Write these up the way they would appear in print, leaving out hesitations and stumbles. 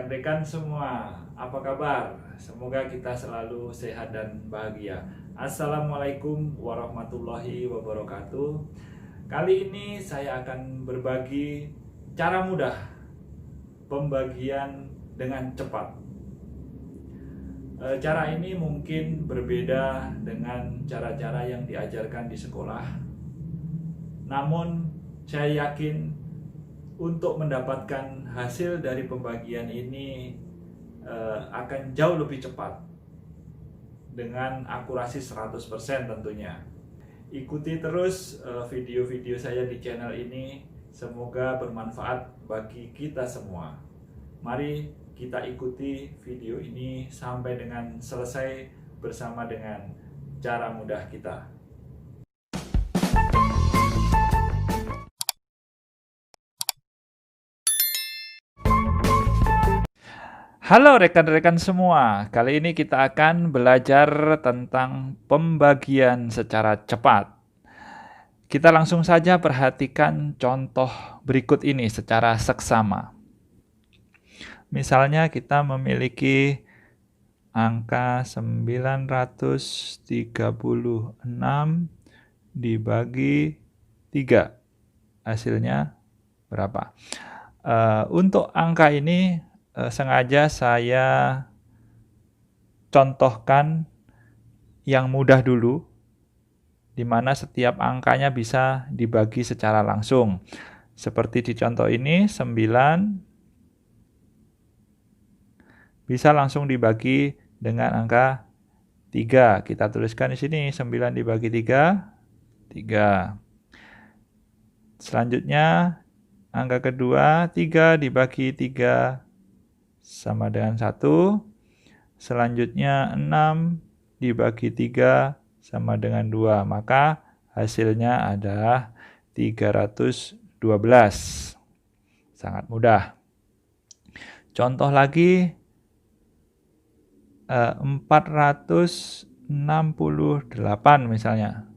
rekan-rekan semua, apa kabar? Semoga kita selalu sehat dan bahagia. Assalamualaikum warahmatullahi wabarakatuh. Kali ini saya akan berbagi cara mudah pembagian dengan cepat. Cara ini mungkin berbeda dengan cara-cara yang diajarkan di sekolah. Namun, saya yakin untuk mendapatkan hasil dari pembagian ini akan jauh lebih cepat dengan akurasi 100% tentunya. Ikuti terus video-video saya di channel ini, semoga bermanfaat bagi kita semua. Mari kita ikuti video ini sampai dengan selesai bersama dengan cara mudah kita. Halo rekan-rekan semua, kali ini kita akan belajar tentang pembagian secara cepat. Kita langsung saja perhatikan contoh berikut ini secara seksama. Misalnya kita memiliki angka 936 dibagi 3. Hasilnya berapa? Untuk angka ini sengaja saya contohkan yang mudah dulu, di mana setiap angkanya bisa dibagi secara langsung. Seperti di contoh ini, 9 bisa langsung dibagi dengan angka 3. Kita tuliskan di sini, 9 dibagi 3, 3. Selanjutnya, angka kedua, 3 dibagi 3, sama dengan 1. Selanjutnya 6 dibagi 3 sama dengan 2. Maka hasilnya adalah 312. Sangat mudah. Contoh lagi, 468 misalnya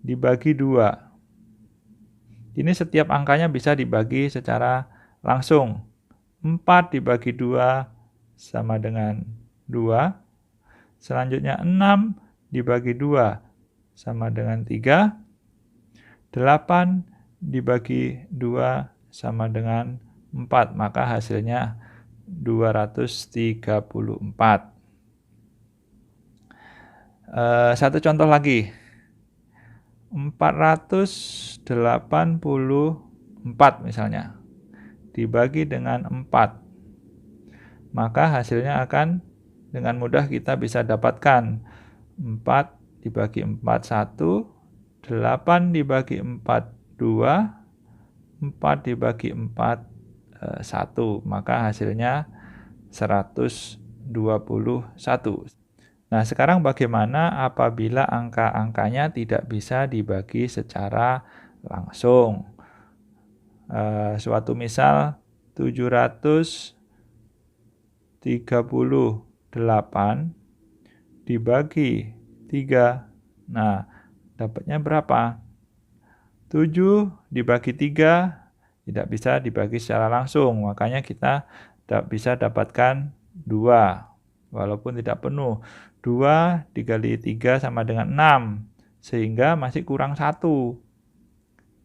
dibagi 2. Ini setiap angkanya bisa dibagi secara langsung. 4 dibagi 2 sama dengan 2. Selanjutnya 6 dibagi 2 sama dengan 3. 8 dibagi 2 sama dengan 4. Maka hasilnya 234. Satu contoh lagi. 484 misalnya dibagi dengan 4. Maka hasilnya akan dengan mudah kita bisa dapatkan 4 dibagi 4, 1, 8 dibagi 4, 2, 4 dibagi 4, 1. Maka hasilnya 121. Nah, sekarang bagaimana apabila angka-angkanya tidak bisa dibagi secara langsung? Suatu misal 738 dibagi 3. Nah, dapatnya berapa? 7 dibagi 3 tidak bisa dibagi secara langsung, makanya kita bisa dapatkan 2, walaupun tidak penuh. 2 dikali 3 sama dengan 6, sehingga masih kurang 1.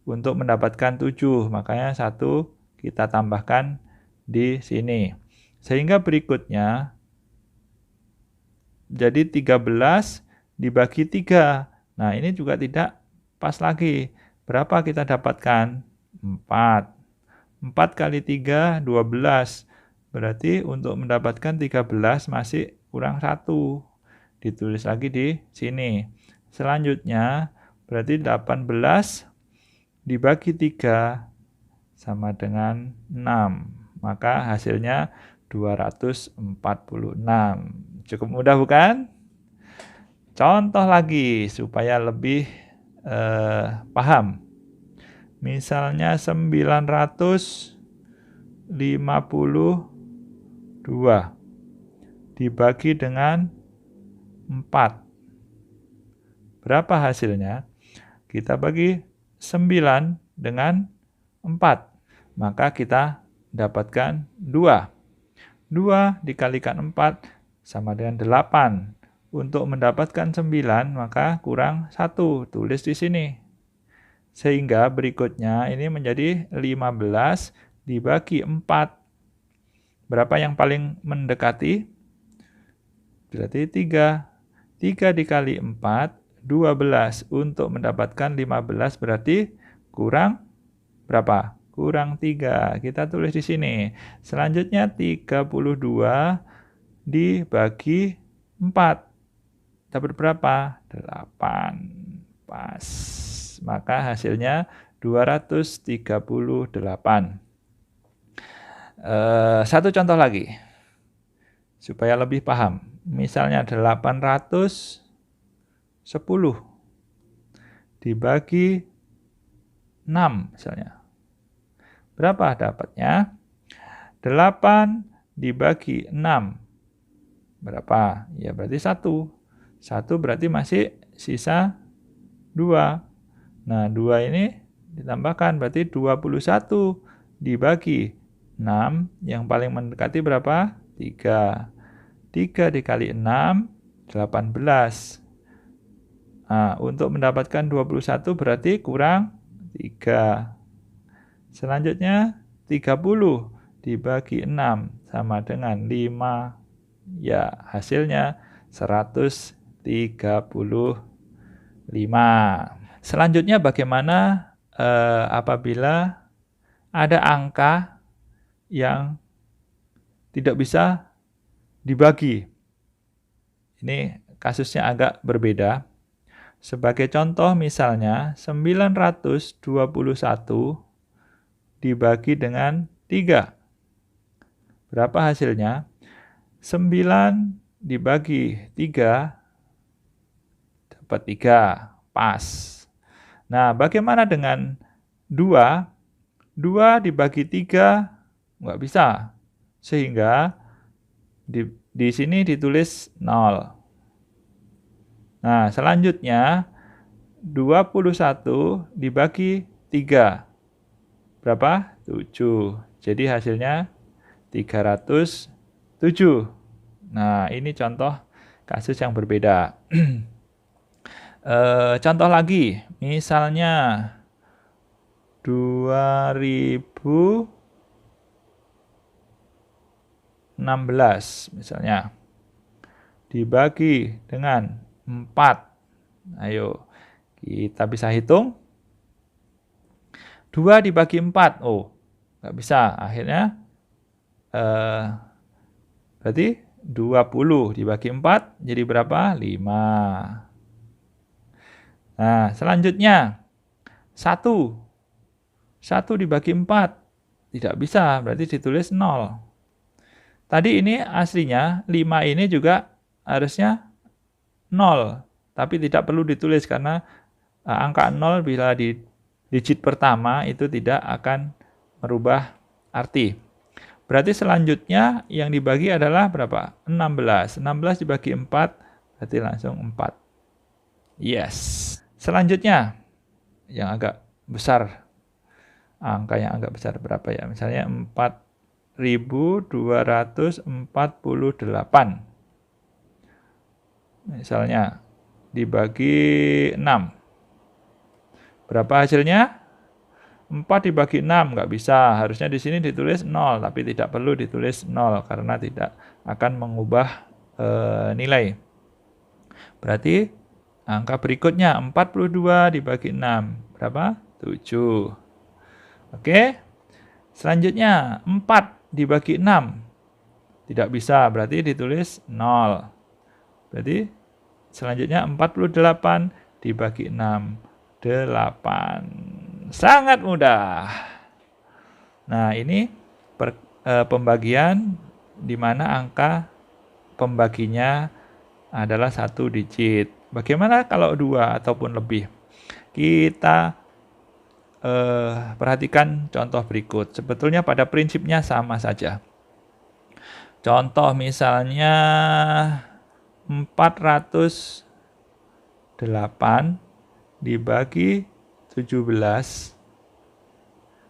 Untuk mendapatkan 7, makanya 1 kita tambahkan di sini. Sehingga berikutnya jadi 13 dibagi 3. Nah, ini juga tidak pas lagi. Berapa kita dapatkan? 4. 4 kali 3, 12. Berarti untuk mendapatkan 13 masih kurang 1. Ditulis lagi di sini. Selanjutnya, berarti 18 dibagi 3 sama dengan 6. Maka hasilnya 246. Cukup mudah bukan? Contoh lagi supaya lebih paham. Misalnya 952 dibagi dengan 4. Berapa hasilnya? Kita bagi 9 dengan 4. Maka kita dapatkan 2. 2 dikalikan 4 sama dengan 8. Untuk mendapatkan 9 maka kurang 1. Tulis di sini. Sehingga berikutnya ini menjadi 15 dibagi 4. Berapa yang paling mendekati? Berarti 3. 3 dikali 4, 12. Untuk mendapatkan 15 berarti kurang berapa? Kurang 3. Kita tulis di sini. Selanjutnya 32 dibagi 4. Dapat berapa? 8. Pas. Maka hasilnya 238. Satu contoh lagi. Supaya lebih paham. Misalnya 810 dibagi 6 misalnya. Berapa dapatnya? 8 dibagi 6. Berapa? Ya berarti 1. 1 berarti masih sisa 2. Nah 2 ini ditambahkan berarti 21 dibagi 6. Yang paling mendekati berapa? 3. 3 dikali 6, 18. Nah, untuk mendapatkan 21 berarti kurang 3. Selanjutnya 30 dibagi 6 sama dengan 5. Ya, hasilnya 135. Selanjutnya bagaimana apabila ada angka yang tidak bisa dibagi. Ini kasusnya agak berbeda. Sebagai contoh misalnya 921 dibagi dengan 3. Berapa hasilnya? 9 dibagi 3 dapat 3. Pas. Nah, bagaimana dengan 2? 2 dibagi 3 nggak bisa. Sehingga di sini ditulis 0. Nah, selanjutnya 21 dibagi 3. Berapa? 7. Jadi hasilnya 307. Nah, ini contoh kasus yang berbeda. Contoh lagi, misalnya 2016 misalnya dibagi dengan 4. Ayo, kita bisa hitung. 2 dibagi 4. Oh, nggak bisa. Akhirnya berarti 20 dibagi 4 jadi berapa? 5. Nah, selanjutnya 1. 1 dibagi 4. Tidak bisa, berarti ditulis 0. Tadi ini aslinya 5 ini juga harusnya 0. Tapi tidak perlu ditulis karena angka 0 bila di digit pertama itu tidak akan merubah arti. Berarti selanjutnya yang dibagi adalah berapa? 16. 16 dibagi 4 berarti langsung 4. Yes. Selanjutnya yang agak besar. Angka yang agak besar berapa ya? Misalnya 4248. Misalnya dibagi 6. Berapa hasilnya? 4 dibagi 6 nggak bisa. Harusnya di sini ditulis 0, tapi tidak perlu ditulis 0 karena tidak akan mengubah nilai. Berarti angka berikutnya 42 dibagi 6. Berapa? 7. Oke. Selanjutnya 4 dibagi 6. Tidak bisa, berarti ditulis 0. Berarti selanjutnya 48 dibagi 6. 8. Sangat mudah. Nah, ini pembagian di mana angka pembaginya adalah 1 digit. Bagaimana kalau 2 ataupun lebih? Kita perhatikan contoh berikut. Sebetulnya pada prinsipnya sama saja. Contoh misalnya 408 dibagi 17.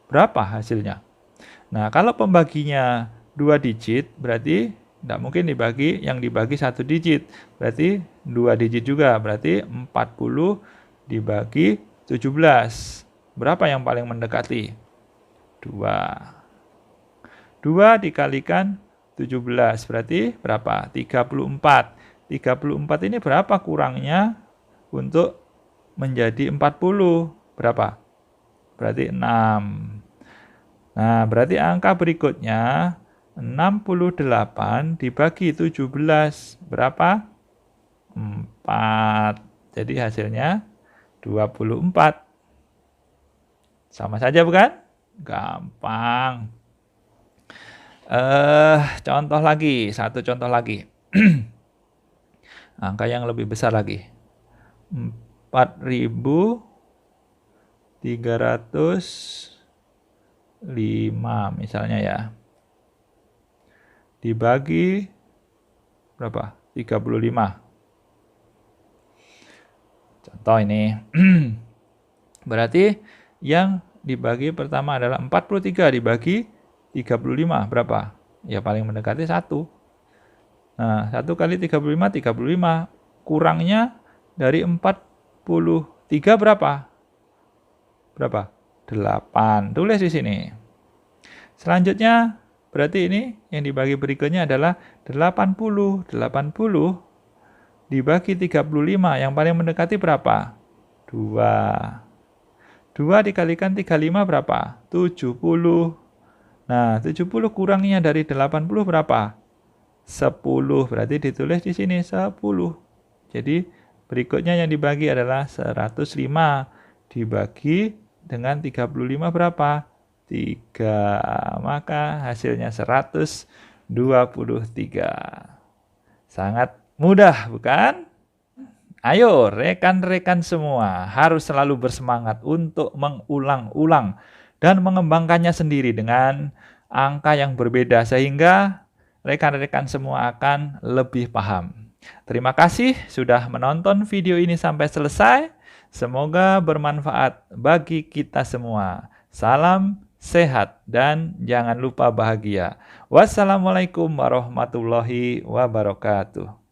Berapa hasilnya? Nah, kalau pembaginya 2 digit, berarti tidak mungkin yang dibagi 1 digit. Berarti 2 digit juga, berarti 40 dibagi 17. Berapa yang paling mendekati? 2. 2 dikalikan 17, berarti berapa? 34. 34 ini berapa kurangnya untuk menjadi 40? Berapa? Berarti 6. Nah, berarti angka berikutnya 68 dibagi 17. Berapa? 4. Jadi hasilnya 24. Sama saja bukan? Gampang. Contoh lagi, satu contoh lagi. Angka yang lebih besar lagi. 4.305 misalnya ya. Dibagi berapa? 35. Contoh ini. Berarti yang dibagi pertama adalah 43 dibagi 35. Berapa? Ya paling mendekati 1. Nah, 1 kali 35, 35. Kurangnya dari 43 berapa? Berapa? 8. Tulis di sini. Selanjutnya, berarti ini yang dibagi berikutnya adalah 80. 80 dibagi 35. Yang paling mendekati berapa? 2. 2 dikalikan 35 berapa? 70. Nah, 70 kurangnya dari 80 berapa? 10. Berarti ditulis di sini 10. Jadi berikutnya yang dibagi adalah 105 dibagi dengan 35 berapa? 3. Maka hasilnya 123. Sangat mudah, bukan? Ayo, rekan-rekan semua harus selalu bersemangat untuk mengulang-ulang dan mengembangkannya sendiri dengan angka yang berbeda sehingga rekan-rekan semua akan lebih paham. Terima kasih sudah menonton video ini sampai selesai. Semoga bermanfaat bagi kita semua. Salam sehat dan jangan lupa bahagia. Wassalamualaikum warahmatullahi wabarakatuh.